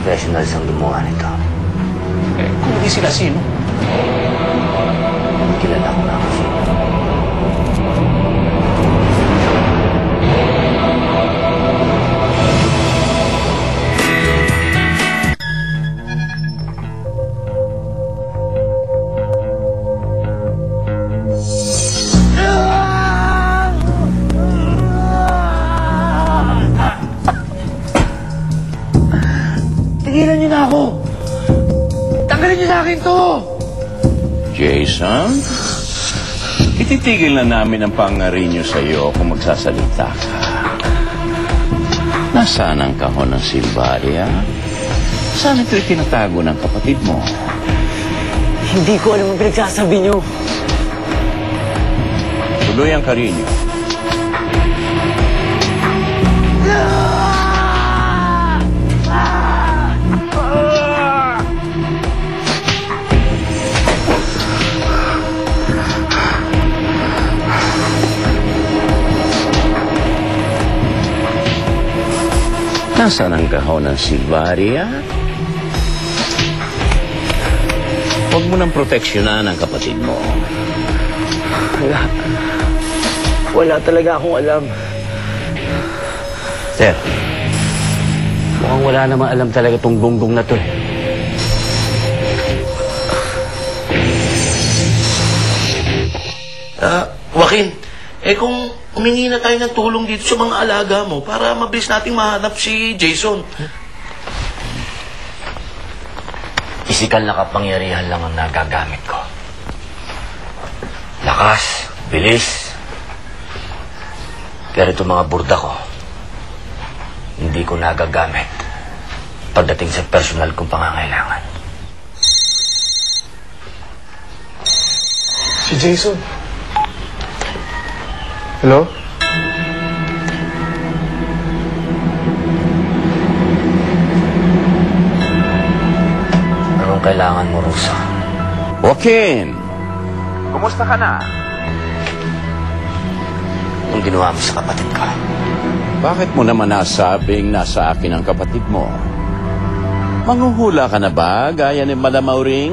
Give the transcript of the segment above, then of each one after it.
professionals ang gumawa nito. Eh, kung hindi sila, sino? Kilala ko na kasi. Tigilan niyo na ako! Tanggalin niyo sa akin to! Jason, ititigil na namin ang pangarinyo sa iyo kung magsasalita ka. Nasaan ang kahon ng Silvaria? Saan ito itinatago ng kapatid mo? Hindi ko alam ang pinagsasabi niyo. Tuloy ang karinyo. Nasaan ang kahon ng Silvaria? Huwag mo nang proteksyonan ang kapatid mo. Wala talaga akong alam. Sir, mukhang wala namang alam talaga tong gonggong na to eh. Joaquin, kung humingi na tayo ng tulong dito sa mga alaga mo para mabilis nating mahanap si Jason. Pisikal na kapangyarihan lang ang nagagamit ko. Lakas, bilis. Pero itong mga burda ko, hindi ko nagagamit pagdating sa personal kong pangangailangan. Si Jason. Hello? Anong kailangan mo, Rosa? Joaquin, kumusta ka na? Anong ginawa mo sa kapatid ko? Bakit mo naman nasabing nasa akin ang kapatid mo? Manghuhula ka na ba, gaya ni Madam Auring?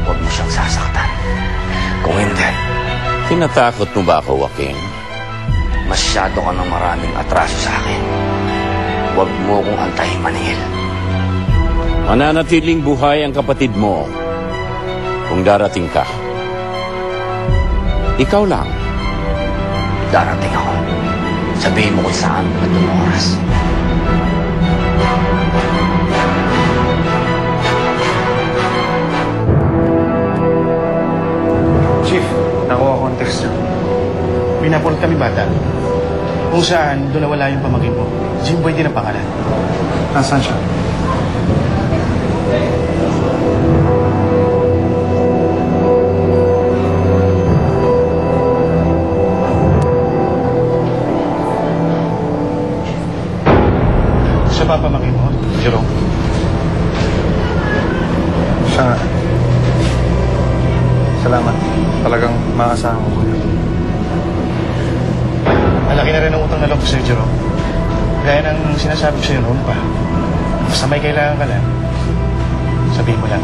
Huwag mo siyang sasaktan. Kung hindi, tinatakot mo ba ako, Joaquin? masyado ka ng maraming atraso sa akin. Huwag mo kong antahin maningil. Mananatiling buhay ang kapatid mo kung darating ka. Ikaw lang. Darating ako. Sabihin mo kung saan at anong oras. Chief, nakuha ko ang text niyo. Pinapulot kami bata. Kung saan, doon nawala yung pamangkin mo. Jimboy din ang pangalan. Nasaan siya? Siya ba pamangkin mo, Jerome? Siya nga. Salamat. Talagang maasahan ko yun. Malaki na rin ang utang na loob sa'yo, Jerome. Gaya ng sinasabi ko sa'yo noon pa. Basta may kailangan ka lang, sabihin mo lang.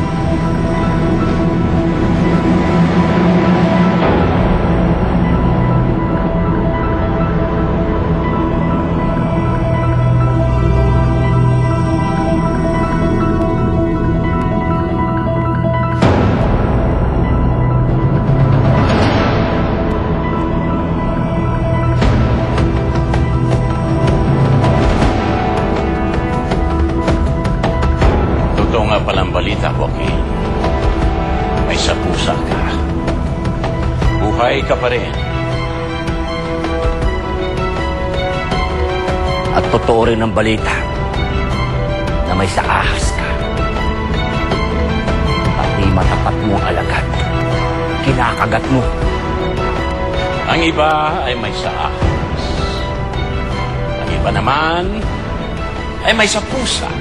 Palang balita, Joaquin. May sapusa ka. Buhay ka pa rin. At totoo rin ang balita na may saahas ka. Pati matapat mo ang alagad. Kinakagat mo. Ang iba ay may saahas. Ang iba naman ay may sapusa.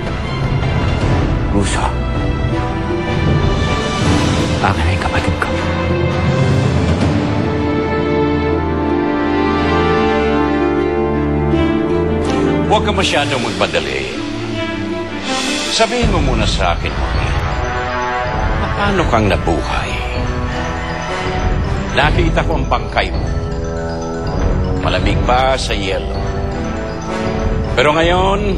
Ruso, akin ay kapatid ko. Huwag ka masyadong magpadali. Sabihin mo muna sa akin, paano kang nabuhay? Nakita ko ang bangkay mo. Malamig pa sa yelo. Pero ngayon,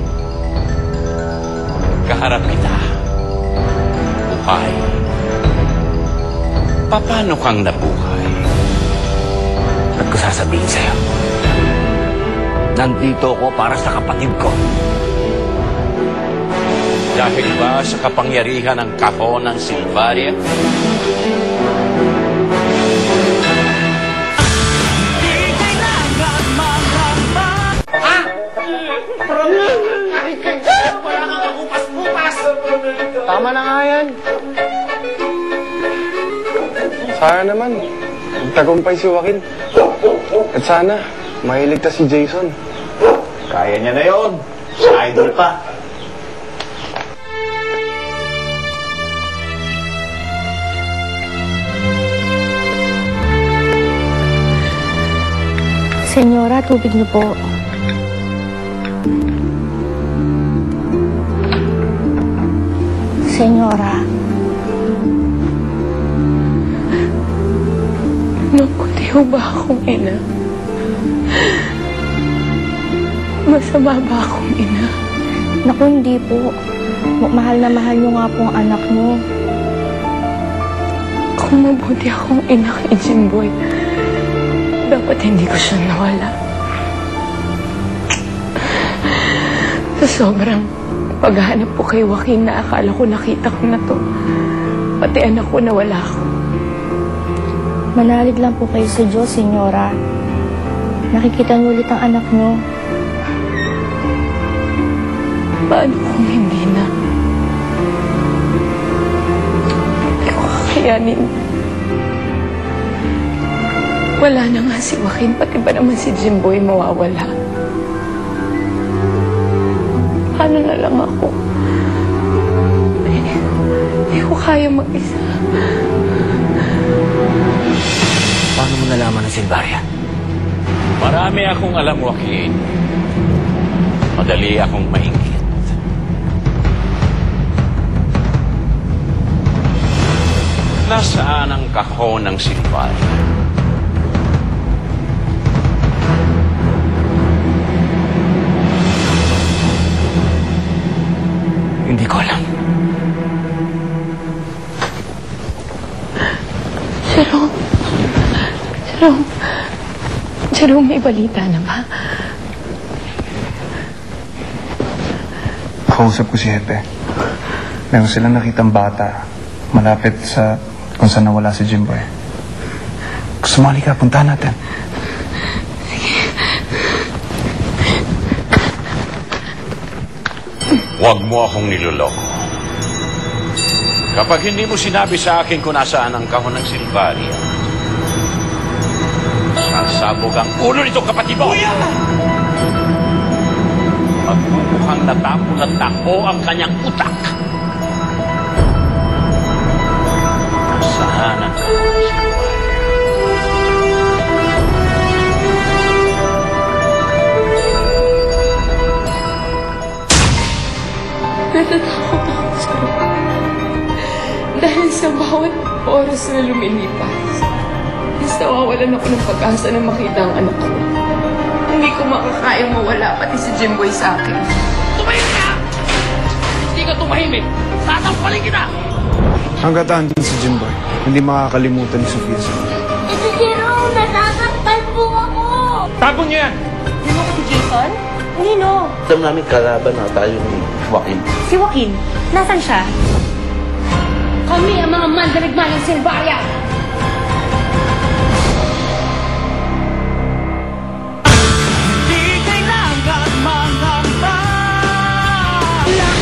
kaharap kita. Buhay. Paano kang nabuhay? At ko sasabihin sa'yo, nandito ako para sa kapatid ko. Dahil ba sa kapangyarihan ng kahon ng Silvaria? Tama na nga yan. Sana naman, magtagumpay si Joaquin. At sana, mailigtas si Jason. Kaya niya na yun. Sa idol pa. Senyora, tubig niyo po. Senyora. Mabuti ho ba akong ina? Masama ba akong ina? Naku, hindi po. Mahal na mahal niyo nga po ang anak niyo. Kung mabuti akong ina kay Jimboy, dapat hindi ko siya nawala. Sa sobrang paghahanap po kay Joaquin na akala ko nakita ko na to. Pati anak ko nawala ko. Manalig lang po kayo sa Diyos, Senyora. Nakikita niyo ulit ang anak niyo. Paano kung hindi na? Hindi ko kakayanin. Wala na nga si Joaquin, pati ba naman si Jimboy mawawala? Paano na lang ako? Hindi ko kaya mag-isa. Paano mo nalaman ng Silvaria? Marami akong alam, Joaquin. Madali akong maingit. Nasaan ang kahon ng Silvaria? Hindi ko alam. Jerome, may balita na ba? Kausap ko si Hepe. Meron silang nakitang bata malapit sa kung saan nawala si Jimboy. Gusto mo halika, puntahan natin. Huwag mo akong niloloko. Kapag hindi mo sinabi sa akin kung nasaan ang kahon ng Silvaria, sasabog ang ulo nito, kapatid mo! Kuya! Magmumukhang natapo na takbo ang kanyang utak. Nasaan ang kahon ng Silvaria? Natatakot ako sa dahil sa bawat oras na lumilipas, mas nawawalan ako ng pag-asa na makita ang anak ko. Hindi ko makakayang mawala pati si Jimboy sa akin. Tumahimik ka! Hindi ka tumahimik! Tatampalin kita! Hanggat andun si Jimboy, hindi makakalimutan ni Sofia sa Ito, Jerome! Nasasaktan po ako! Tapon niya yan! Sino ko si Jason? Nino? Alam namin kalaban na tayo ni Joaquin. Si Joaquin. Nasaan siya? Kami ang mga mandarigman ng Silvaria!